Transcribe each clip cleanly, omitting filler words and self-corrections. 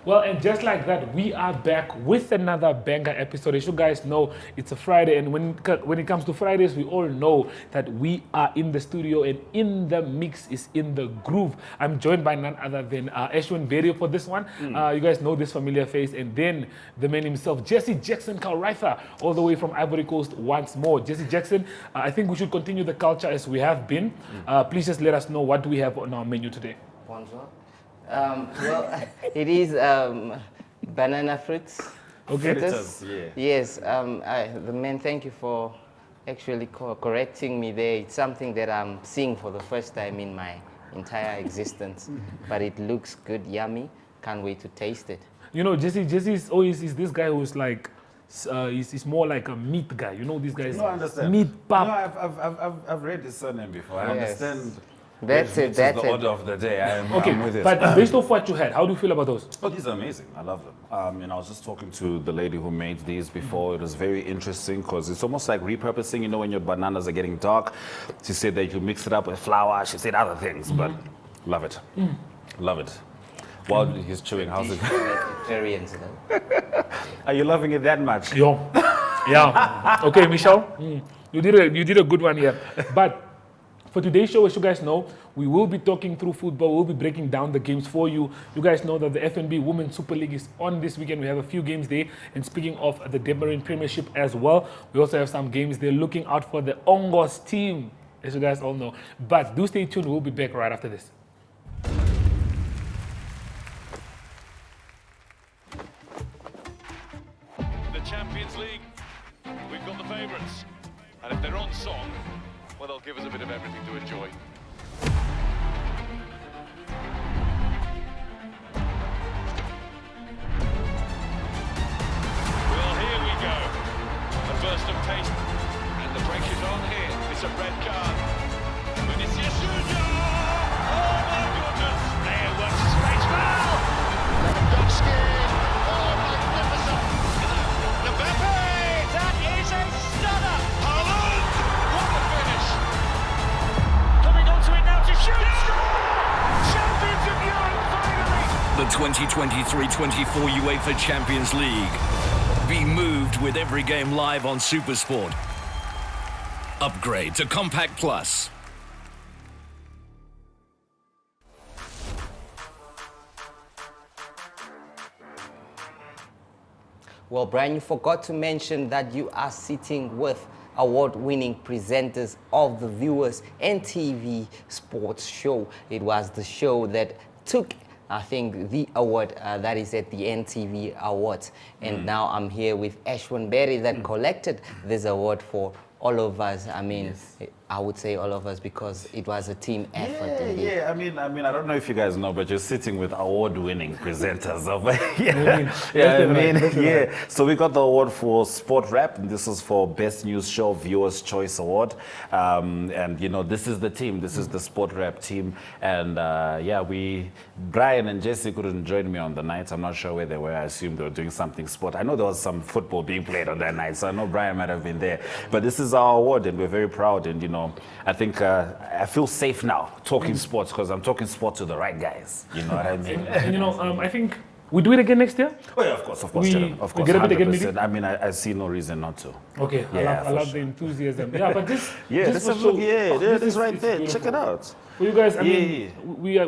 Well, and just like that, we are back with another banger episode. As you guys know, it's a Friday, and when it comes to Fridays, we all know that we are in the studio and in the mix is in the groove. I'm joined by none other than Ashwyn Mberi for this one. You guys know this familiar face, and then the man himself, Jesse Jackson Kalreitha, all the way from Ivory Coast once more. Jesse Jackson, I think we should continue the culture as we have been. Please just let us know what do we have on our menu today. Bonjour. Well, it is banana fruits. Okay. Fritters. Yeah. Yes. The man, thank you for actually correcting me there. It's something that I'm seeing for the first time in my entire existence. But it looks good, yummy. Can't wait to taste it. You know, Jesse is always is this guy who's like, he's more like a meat guy. You know, this guy is No, I understand. meat pap. No, I've read his surname before. I Yes. understand. That's it. It's That's the it. order of the day. I'm with it. But based off what you had, how do you feel about those? Oh, these are amazing. I love them. I was just talking to the lady who made these before. It was very interesting because it's almost like repurposing. You know, when your bananas are getting dark, she said that you mix it up with flour. She said other things, but love it. Love it. While he's chewing, how's it? Vegetarians, though. Are you loving it that much? Yo. Yeah. Okay, Michelle, you did a good one here. But for today's show, as you guys know, we will be talking through football. We'll be breaking down the games for you. You guys know that the FNB Women Super League is on this weekend. We have a few games there. And speaking of the Debmarine Premiership as well, we also have some games there looking out for the Ongos team, as you guys all know. But do stay tuned. We'll be back right after this. The Champions League, we've got the favourites. And if they're on song, well, they'll give us a bit of everything to enjoy. Well, here we go. A burst of taste. And the break is on here. It's a red card. Vinicius Junior! Oh, my goodness! There was space foul! Lewandowski! Oh, magnificent! Mberi! That is a stunner! Haaland! What a finish! Coming onto it now to shoot! Champions of Europe, finally! The 2023-24 UEFA Champions League. Be moved with every game live on SuperSport. Upgrade to Compact Plus. Well, Brian, you forgot to mention that you are sitting with award-winning presenters of the Viewers NTV Sports Show. It was the show that took, I think, the award that is at the NTV Awards. And now I'm here with Ashwyn Mberi that collected this award for all of us. I mean, I would say all of us because it was a team effort. Indeed. Yeah. I mean, I don't know if you guys know, but you're sitting with award-winning presenters over here. So we got the award for Sport Rap, and this is for Best News Show Viewers Choice Award. And you know, this is the team. This is the Sport Rap team. And Brian and Jesse couldn't join me on the night. I'm not sure where they were. I assume they were doing something sport. I know there was some football being played on that night, so I know Brian might have been there. But this is our award, and we're very proud. And you know, I think I feel safe now talking sports because I'm talking sports to the right guys. You know what I mean? And you know, I think we do it again next year. Oh yeah, of course, We get a bit again, maybe? 100%. I mean, I see no reason not to. Okay, Yeah, I love the enthusiasm. Yeah, but this, This was is so, this is right there. beautiful. Check it out. For you guys, I Yeah, mean,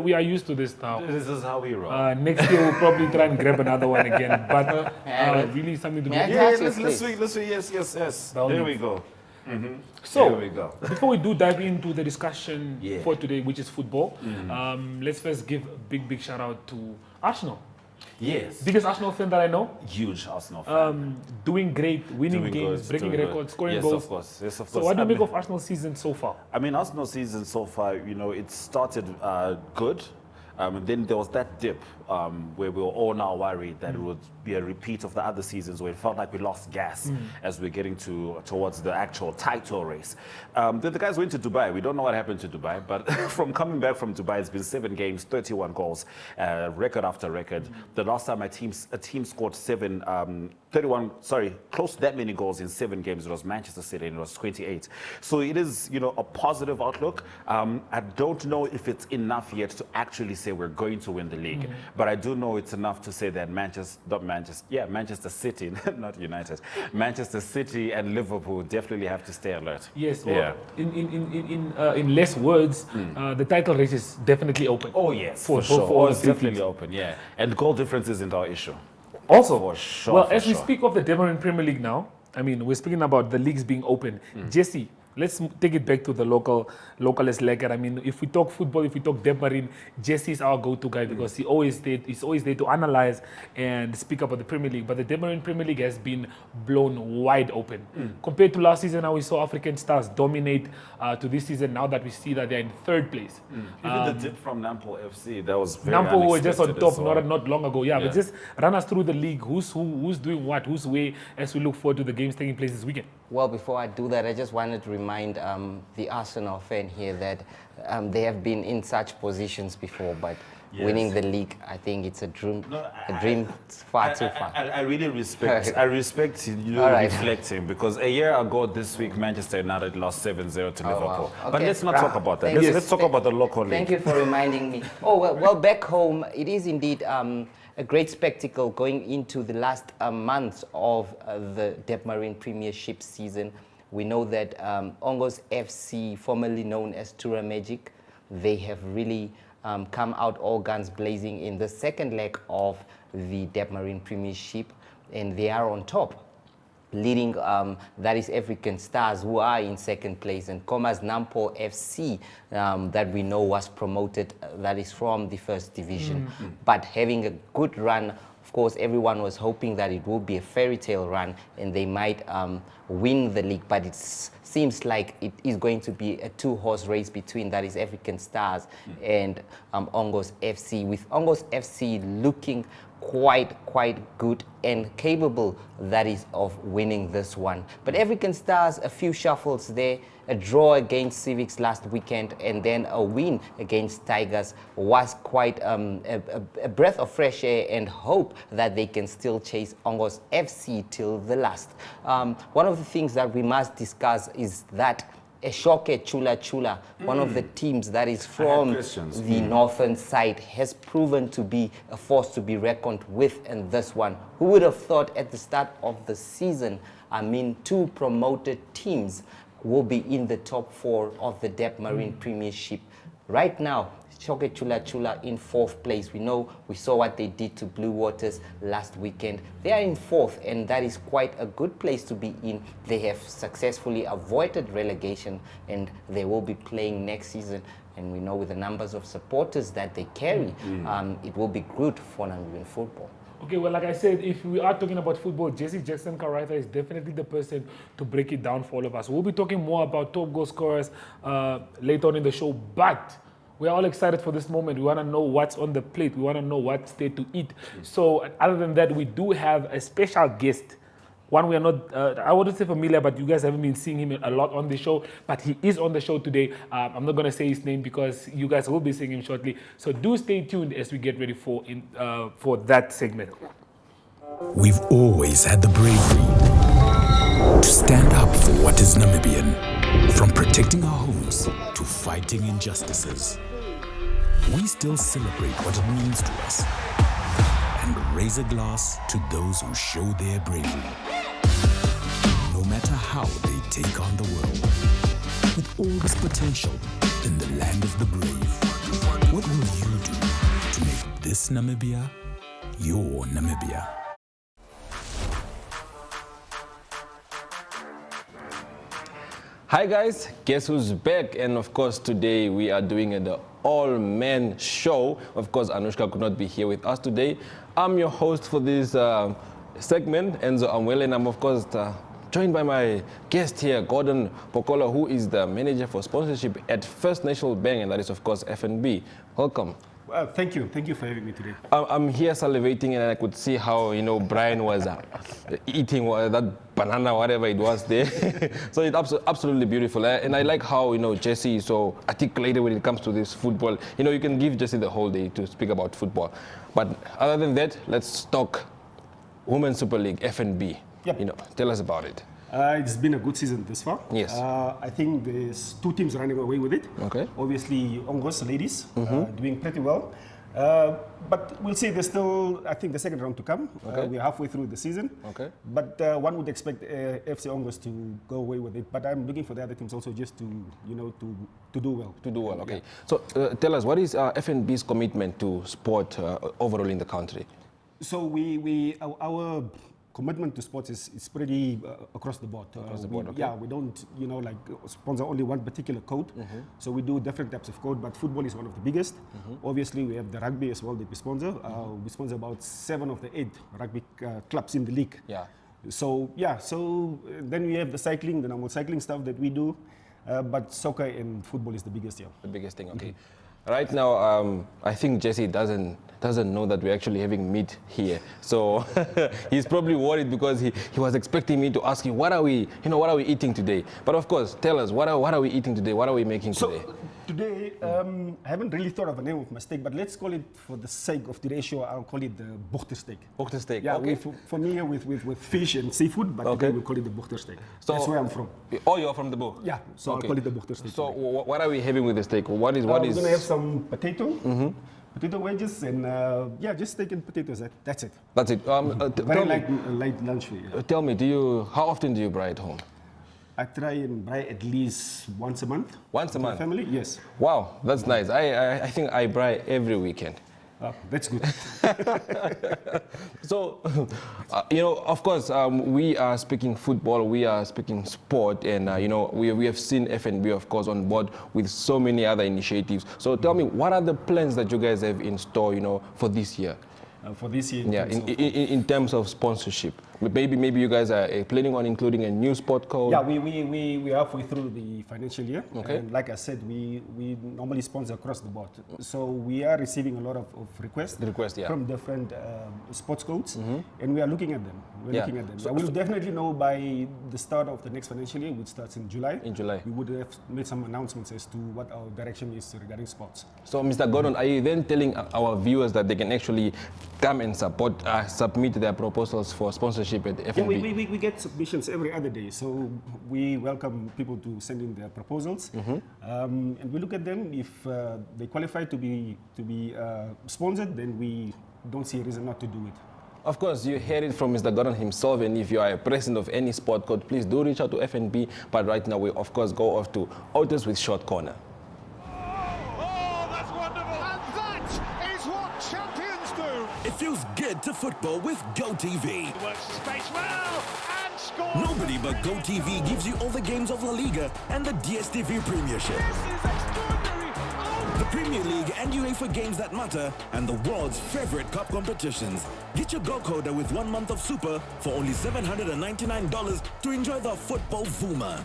we are used to this now. This is how we roll. Next year we'll probably try and grab another one again. But really something to do. Yeah, yeah, Touch it, let's please. see. Yes. That'll There do. we go. So, There we go. before we do dive into the discussion Yeah. for today, which is football, let's first give a big shout out to Arsenal. Yes. Biggest Arsenal fan that I know. Huge Arsenal fan. Doing great, winning Doing games, good, breaking doing good. records, scoring Yes, goals. of course. Yes, of So course. what do you I make mean- of Arsenal's season so far? I mean, Arsenal season so far, you know, it started good. And then there was that dip where we were all now worried that it would be a repeat of the other seasons where it felt like we lost gas as we're getting towards the actual title race. Then the guys went to Dubai. We don't know what happened to Dubai, but from coming back from Dubai, it's been 7 games, 31 goals, record after record. The last time a team scored close to that many goals in 7 games, it was Manchester City, and it was 28. So it is, you know, a positive outlook. I don't know if it's enough yet to actually say we're going to win the league. But I do know it's enough to say that Manchester City, not United, Manchester City and Liverpool definitely have to stay alert. Yes, well, in less words, the title race is definitely open. Oh yes, for sure. all It's the big definitely teams. open, yeah. And goal difference isn't our issue. Also, For sure, well, for as we sure. speak of the Debmarine Premier League now, I mean, we're speaking about the leagues being open. Jesse, let's take it back to the localist lekker. I mean, if we talk football, if we talk Debmarine, Jesse is our go-to guy because he's always there to analyze and speak about the Premier League. But the Debmarine Premier League has been blown wide open. Compared to last season, how we saw African Stars dominate to this season, now that we see that they're in third place. Even the dip from Nampo FC, that was very Nampo were just on unexpected top as well. not long ago. Yeah, but just run us through the league. Who's doing what? Who's way as we look forward to the games taking place this weekend. Well, before I do that, I just wanted to remind the Arsenal fan here that they have been in such positions before, but winning the league, I think it's a dream. A dream far too far. I really respect. I respect you All right. reflecting because a year ago this week Manchester United lost 7-0 to Liverpool. Wow. But Okay. let's not talk about that. Thank you. Let's talk about the local league. Thank you for reminding me. Oh, well, back home, it is indeed a great spectacle going into the last months of the Debmarine Premiership season. We know that Ongos FC, formerly known as Tura Magic, they have really come out all guns blazing in the second leg of the Debmarine Premiership, and they are on top. Leading, that is African Stars, who are in second place, and Comas Nampo FC, that we know was promoted, that is from the first division. But having a good run, of course, everyone was hoping that it would be a fairy tale run and they might win the league, but it seems like it is going to be a two-horse race between, that is African Stars and Ongos FC, with Ongos FC looking quite good and capable, that is, of winning this one. But African Stars, a few shuffles there, a draw against Civics last weekend, and then a win against Tigers was quite a breath of fresh air and hope that they can still chase Ongos FC till the last. One of the things that we must discuss is that Eshoke Chula Chula, one of the teams that is from the northern side, has proven to be a force to be reckoned with in this one. Who would have thought at the start of the season, I mean, two promoted teams will be in the top four of the Debmarine Premiership. Right now, Eshoke Chula Chula in fourth place. We saw what they did to Blue Waters last weekend. They are in fourth, and that is quite a good place to be in. They have successfully avoided relegation, and they will be playing next season. And we know with the numbers of supporters that they carry, it will be good for Namibian football. Okay, well, like I said, if we are talking about football, Jesse Jackson Karaitha is definitely the person to break it down for all of us. We'll be talking more about top goal scorers later on in the show, but we're all excited for this moment. We want to know what's on the plate. We want to know what's there to eat. So other than that, we do have a special guest. One we are not, I wouldn't say familiar, but you guys haven't been seeing him a lot on the show. But he is on the show today. I'm not going to say his name because you guys will be seeing him shortly. So do stay tuned as we get ready for that segment. We've always had the bravery to stand up for what is Namibian. From protecting our homes to fighting injustices, we still celebrate what it means to us and raise a glass to those who show their bravery. No matter how they take on the world, with all this potential in the land of the brave, what will you do to make this Namibia your Namibia? Hi guys, guess who's back? And of course today we are doing the all-men show. Of course Anushka could not be here with us today. I'm your host for this segment, Enzo Amwele, and I'm of course joined by my guest here, Gordon Pokolo, who is the manager for sponsorship at First National Bank, and that is of course FNB. Welcome. Thank you for having me today. I'm here salivating, and I could see how Brian was eating that banana, whatever it was there. So it's absolutely beautiful, and I like how Jesse is so articulated when it comes to this football. You can give Jesse the whole day to speak about football, but other than that, let's talk Women Super League, FNB. Yep. Tell us about it. It's been a good season this far. Yes. I think there's two teams running away with it. Okay. Obviously, Ongos ladies doing pretty well. But we'll see. There's still, I think, the second round to come. Okay. We're halfway through the season. Okay. But one would expect FC Ongos to go away with it. But I'm looking for the other teams also just to, to do well. To do well, okay. So tell us, what is FNB's commitment to sport overall in the country? So our commitment to sports is pretty across the board. Across the board, okay. Yeah, we don't, sponsor only one particular code. So we do different types of code, but football is one of the biggest. Obviously, we have the rugby as well that we sponsor. We sponsor about 7 of the 8 rugby clubs in the league. Yeah. So then we have the cycling, the normal cycling stuff that we do. But soccer and football is the biggest, yeah. The biggest thing, okay. Right now, I think Jesse doesn't know that we're actually having meat here. So he's probably worried because he was expecting me to ask you, what are we eating today? But of course, tell us, what are we eating today? What are we making today? So today, I haven't really thought of a name of my steak, but let's call it, for the sake of today's show, I'll call it the bochter steak. Bochter steak, Yeah, okay. we're familiar with fish and seafood, but today we'll call it the bochter steak. So, that's where I'm from. Oh, you're from the book? Yeah, so Okay. I'll call it the bochter steak. So what are we having with the steak? What is? We're going to have some potato, potato wedges, and just steak and potatoes. That's it. That's it. Very light lunch for you. Tell me, how often do you braai at home? I try and braai at least once a month. Once a with my month? family, yes. Wow, that's nice. I think I braai every weekend. That's good. So, of course, we are speaking football, we are speaking sport, and, we have seen FNB, of course, on board with so many other initiatives. So tell me, what are the plans that you guys have in store, for this year? For this year? Yeah, in terms of sponsorship. Maybe you guys are planning on including a new sport code? Yeah, we are halfway through the financial year. Okay. And like I said, we normally sponsor across the board. So we are receiving a lot of requests from different sports codes, and we are looking at them. Looking at them. So we'll definitely know by the start of the next financial year, which starts in July. In July. We would have made some announcements as to what our direction is regarding sports. So, Mr. Gordon, are you then telling our viewers that they can actually come and submit their proposals for sponsorship at FNB? Yeah, we get submissions every other day, so we welcome people to send in their proposals, and we look at them. If they qualify to be sponsored, then we don't see a reason not to do it. Of course, you heard it from Mr. Gordon himself, and if you are a president of any sport code, please do reach out to FNB. But right now, we of course go off to Otis with Short Corner. Oh, that's wonderful. And that is what champions do. It feels good to football with GoTV. Works the space well and scores. Nobody but GoTV gives you all the games of La Liga and the DStv Premiership. This is extraordinary. Oh. The Premier League and UEFA games that matter, and the world's favorite cup competitions. Get your Go Coder with 1 month of Super for only $799 to enjoy the football Vuma.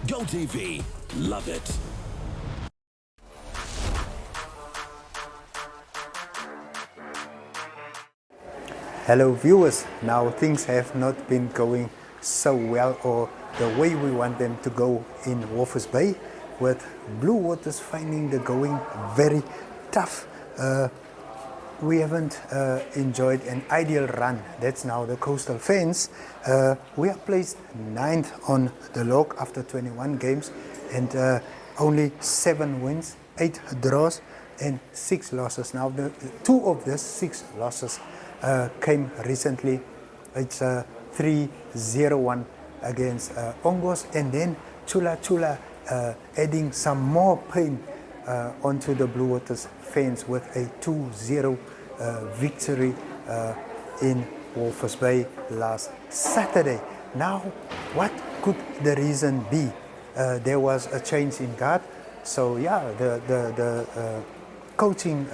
GoTV. Love it. Hello viewers, now things have not been going so well or the way we want them to go in Walvis Bay, with Blue Waters finding the going very tough. We haven't enjoyed an ideal run. That's now the Coastal Fans. We are placed 9th on the log after 21 games and only 7 wins, 8 draws and 6 losses. Now, 2 of these 6 losses came recently. It's 3-0-1 against Ongos, and then Chula adding some more pain onto the Blue Waters fans with a 2-0 victory in Walvis Bay last Saturday. Now, what could the reason be? There was a change in guard, so yeah, the coaching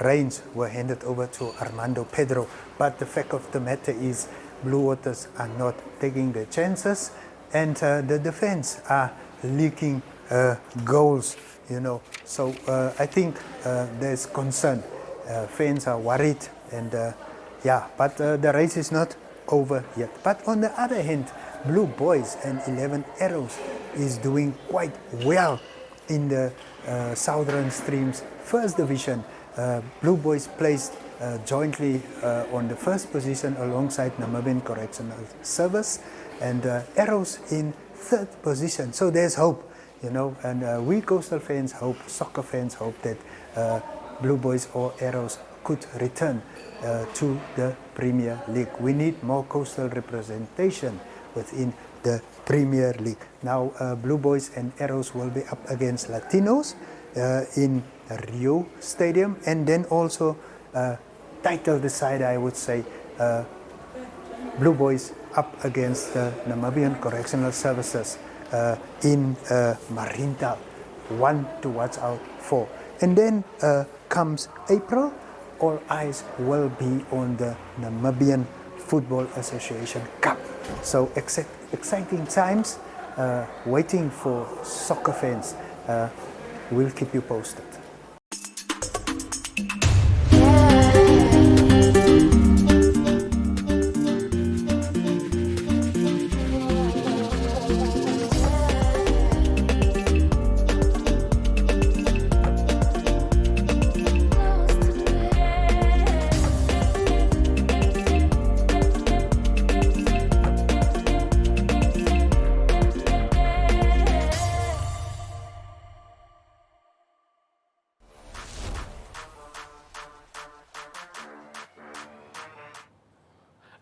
reins were handed over to Armando Pedro. But the fact of the matter is, Blue Waters are not taking their chances, and the defense are leaking goals, So I think there's concern. Fans are worried, and but the race is not over yet. But on the other hand, Blue Boys and 11 Arrows is doing quite well in the Southern Streams First Division. Blue Boys placed jointly on the first position alongside Namibian Correctional Service, and Arrows in 3rd position. So there's hope, and we Coastal fans hope, soccer fans hope that Blue Boys or Arrows could return to the Premier League. We need more coastal representation within the Premier League. Now, Blue Boys and Arrows will be up against Latinos in Rio Stadium, and then also title decider, I would say, Blue Boys up against the Namibian Correctional Services in Marintal. One to watch out for. And then comes April, all eyes will be on the Namibian Football Association Cup. So exciting times, waiting for soccer fans. We'll keep you posted.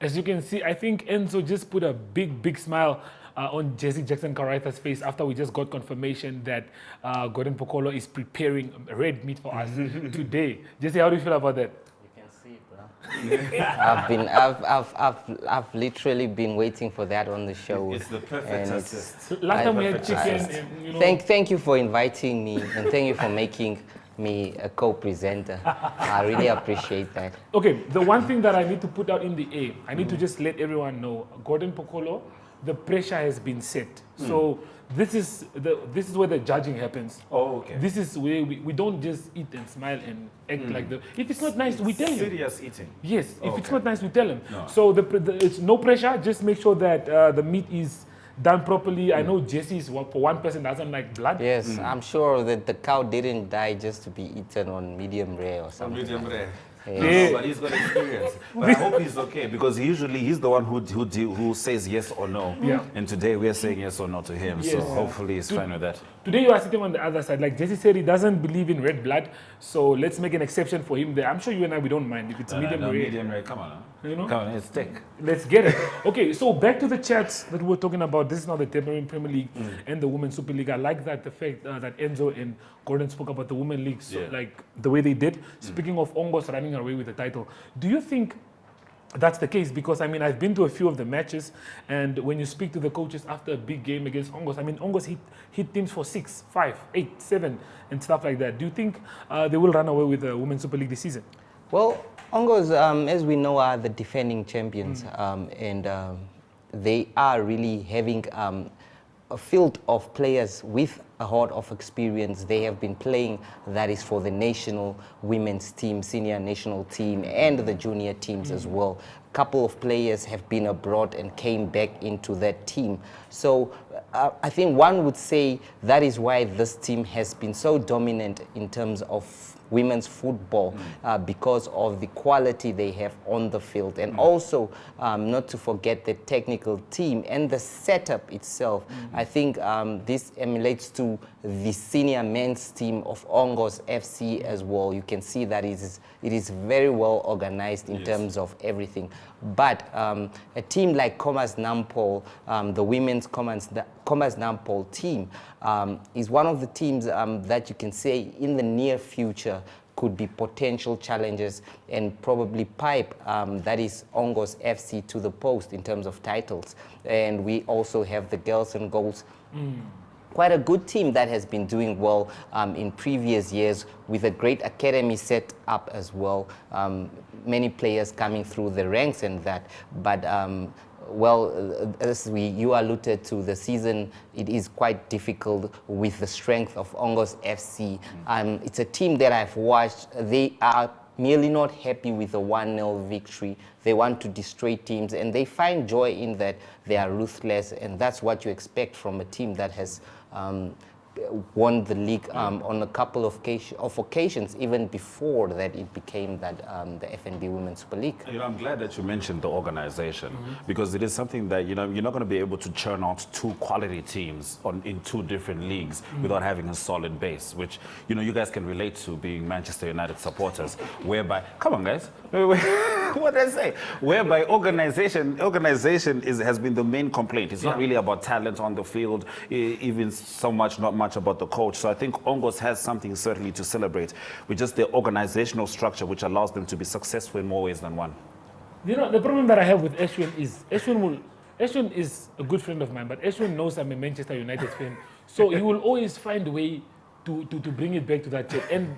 As you can see, I think Enzo just put a big smile on Jesse Jackson Karaita's face after we just got confirmation that Gordon Pokolo is preparing red meat for us today. Jesse, how do you feel about that? You can see it, bro. I've literally been waiting for that on the show. It's the perfect assist. Last time we had chicken. You know, Thank you for inviting me, and thank you for making me a co-presenter. I really appreciate that. Okay, the one thing that I need to put out in the air, I need to just let everyone know, Gordon Pokolo, the pressure has been set. So this is where the judging happens. Oh, okay. This is where we don't just eat and smile and act like the. If it's not nice, we tell him. Serious eating. Yes, if it's Okay. not nice, we tell him. No. So it's no pressure. Just make sure that the meat is done properly. I know Jesse is for one person doesn't like blood. Yes, I'm sure that the cow didn't die just to be eaten on medium rare or something. Medium like rare. that. No, Yes. but he's got experience. But I hope he's okay, because usually he's the one who says yes or no. Yeah. And today we are saying yes or no to him. So Yes. hopefully he's fine with that. Today you are sitting on the other side. Like Jesse said, he doesn't believe in red blood. So let's make an exception for him there. I'm sure you and I, we don't mind if it's medium rare. Medium rare. Come on, huh? You know? Come on, it's thick. Let's get it. Okay, so back to the chats that we were talking about. This is now the Debmarine Premier League and the Women Super League. I like that the fact that Enzo and Gordon spoke about the Women League, so like the way they did. Speaking of Ongos running away with the title, do you think that's the case? Because I mean, I've been to a few of the matches, and when you speak to the coaches after a big game against Ongos, I mean, Ongos hit teams for 6, 5, 8, 7, and stuff like that. Do you think they will run away with the Women's Super League this season? Well, Ongos, as we know, are the defending champions, and they are really having a field of players with a lot of experience. They have been playing, that is for the national women's team, senior national team, and the junior teams as well. A couple of players have been abroad and came back into that team. So I think one would say that is why this team has been so dominant in terms of women's football, because of the quality they have on the field, and also not to forget the technical team and the setup itself. I think this emulates to the senior men's team of Ongos FC as well. You can see that it is very well organized in terms of everything. But a team like Commerce Nampol, the women's Commerce Nampol team, is one of the teams that you can say in the near future could be potential challenges and probably pipe that is Ongos FC to the post in terms of titles. And we also have the Girls and Goals. Quite a good team that has been doing well in previous years, with a great academy set up as well. Many players coming through the ranks and that. But well, as you alluded to, the season, it is quite difficult with the strength of Ongos FC. It's a team that I've watched. They are merely not happy with the 1-0 victory. They want to destroy teams, and they find joy in that. They are ruthless, and that's what you expect from a team that has won the league on a couple of occasions, even before that it became that the FNB Women Super League. I'm glad that you mentioned the organization, because it is something that you're not going to be able to churn out two quality teams in two different leagues without having a solid base, which you guys can relate to, being Manchester United supporters, whereby, come on guys, what did I say? Whereby organization has been the main complaint. It's not really about talent on the field, even so much, not much about the coach. So I think Ongos has something certainly to celebrate with just the organizational structure, which allows them to be successful in more ways than one. The problem that I have with Ashwyn is Ashwyn is a good friend of mine, but Ashwyn knows I'm a Manchester United fan, so he will always find a way to bring it back to that chat. And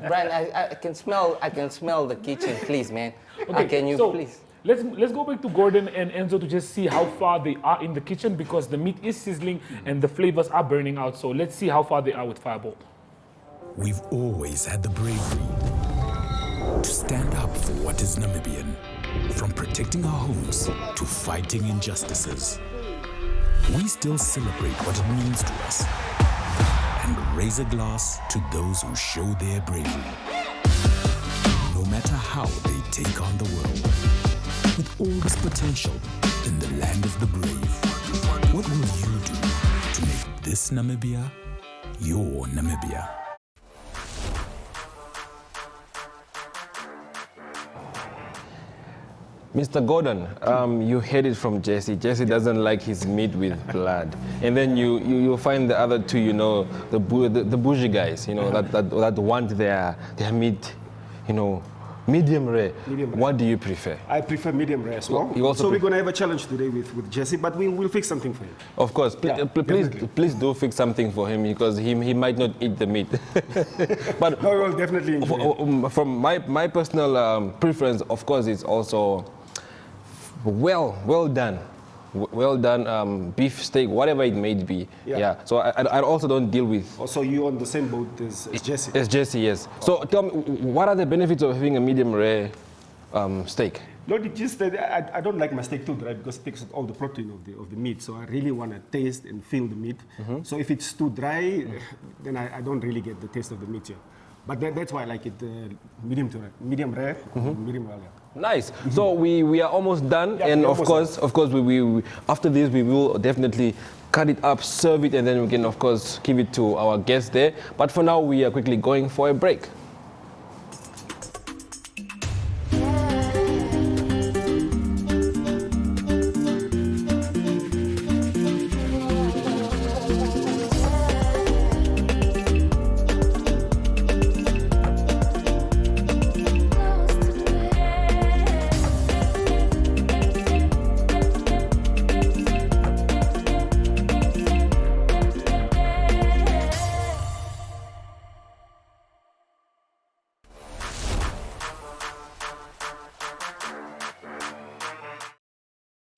Brian, I can smell the kitchen, please, man. Okay, can you so please? Let's go back to Gordon and Enzo to just see how far they are in the kitchen, because the meat is sizzling and the flavors are burning out. So let's see how far they are with Fireball. We've always had the bravery to stand up for what is Namibian, from protecting our homes to fighting injustices. We still celebrate what it means to us and raise a glass to those who show their bravery. No matter how they take on the world, with all this potential in the land of the brave, what will you do to make this Namibia your Namibia? Mr. Gordon, you heard it from Jesse. Jesse doesn't like his meat with blood. And then you find the other two, the bougie guys, that want their meat, medium rare. What do you prefer? I prefer medium rare as well. So we're going to have a challenge today with Jesse, but we'll fix something for him. Of course. Please do fix something for him, because he might not eat the meat. But no, we will definitely enjoy it. From my personal preference, of course, it's also well done. Well done, beef steak, whatever it may be. Yeah. So I also don't deal with. Also, you on the same boat as Jesse. As Jesse, yes. So tell me, what are the benefits of having a medium rare steak? No, it's just that I don't like my steak too dry, because it takes all the protein of the meat. So I really want to taste and feel the meat. So if it's too dry, then I don't really get the taste of the meat here. But that's why I like it medium rare, medium well. Nice. So we are almost done, and of course, we after this we will definitely cut it up, serve it, and then we can of course give it to our guests there. But for now, we are quickly going for a break.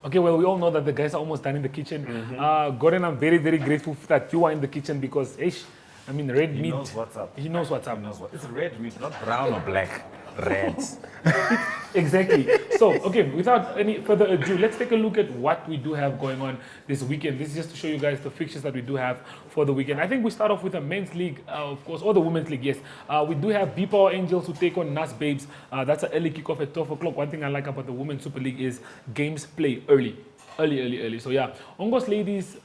Okay, well, we all know that the guys are almost done in the kitchen. Gordon, I'm very, very grateful that you are in the kitchen, because, red meat. He knows what's up. He knows what's up. It's red meat, not brown or black. Red. Exactly. So, okay, without any further ado, let's take a look at what we do have going on this weekend. This is just to show you guys the fixtures that we do have for the weekend. I think we start off with the men's league, of course, or the women's league, yes. We do have B Power Angels who take on Nas Babes. That's an early kickoff at 12 o'clock. One thing I like about the Women's Super League is games play early. So, yeah, Ongos Ladies,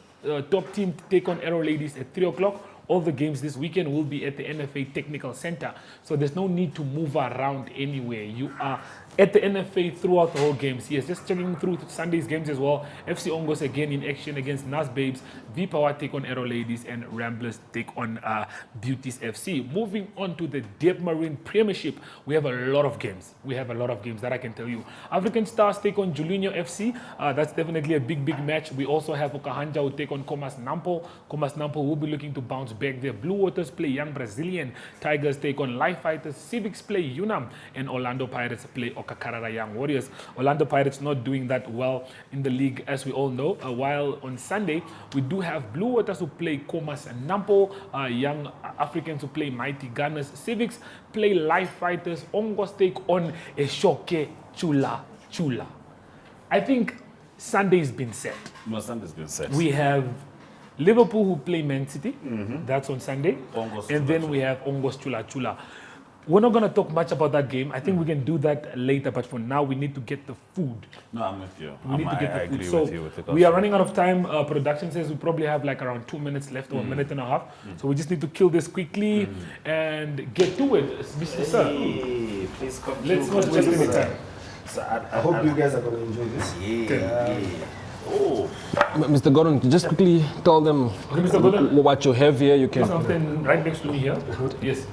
top team take on Arrow Ladies at 3 o'clock. All the games this weekend will be at the NFA Technical Center. So there's no need to move around anywhere. You are at the NFA throughout the whole games. Yes, just checking through Sunday's games as well. FC Ongos again in action against Nas Babes. V Power take on Arrow Ladies, and Ramblers take on Beauties FC. Moving on to the Debmarine Premiership, we have a lot of games. That I can tell you. African Stars take on Julinho FC. That's definitely a big match. We also have Okahanja who take on Comas Nampo. Comas Nampo will be looking to bounce back there. Blue Waters play Young Brazilian. Tigers take on Life Fighters. Civics play Unam, and Orlando Pirates play Okakarara Young Warriors. Orlando Pirates not doing that well in the league, as we all know. While on Sunday, we do have Blue Waters who play Comas Nampo. Young Africans who play Mighty Gunners. Civics play Life Fighters. Ongos take on Eshoke Chula. I think Sunday's been set. No, Sunday's been set. We have Liverpool who play Man City. That's on Sunday. Ongos And then we have Ongos Chula Chula. We're not going to talk much about that game. I think we can do that later, but for now, we need to get the food. No, I'm with you. We need to get the I food. agree So with you with it we are also. running out of time. Production says we probably have like around 2 minutes left or a minute and a half. So we just need to kill this quickly and get to it, Mr. Sir. Hey, please come Let's through. not waste any time. So I hope you guys are going to enjoy this. Oh, Mr. Gordon, just quickly tell them Okay, Mr. Gordon. what you have here. You can Something right next to me here. Yes.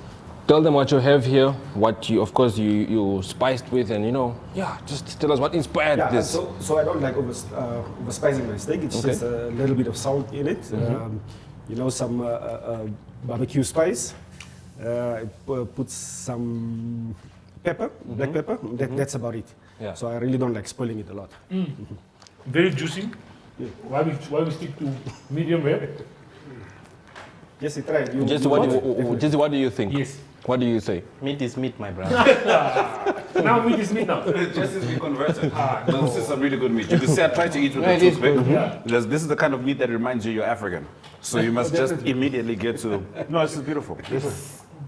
tell them what you have here, what you, of course, you spiced with, and just tell us what inspired Yeah, this. so I don't like overspicing my steak. It's just a little bit of salt in it. Some barbecue spice. Put some pepper, black pepper. That's about it. Yeah. So I really don't like spoiling it a lot. Very juicy. Why we stick to medium rare? Yes, it tried. Jesse, what do you think? Yes. What do you say? Meat is meat, my brother. Now meat is meat now. just as we converted. No, this is some really good meat. You can see I tried to eat with a toothpick. Because this is the kind of meat that reminds you you're African. So you must just immediately get to. No, this is beautiful.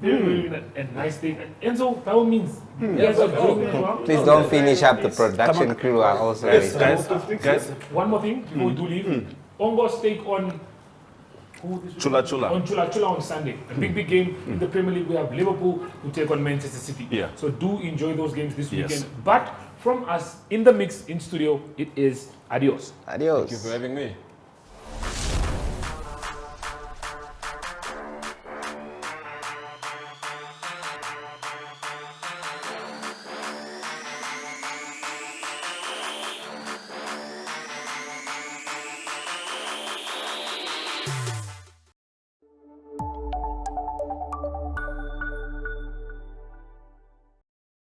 Very nice thing. And so, by all means, you guys are doing it well. Please don't finish up. The production crew are also Guys, One more thing before we do leave. Ongos take on Chula Chula. On Chula Chula on Sunday. A big game in the Premier League. We have Liverpool who take on Manchester City. Yeah. So do enjoy those games this Yes. weekend. But from us in the mix in studio, it is adios. Adios. Thank you for having me.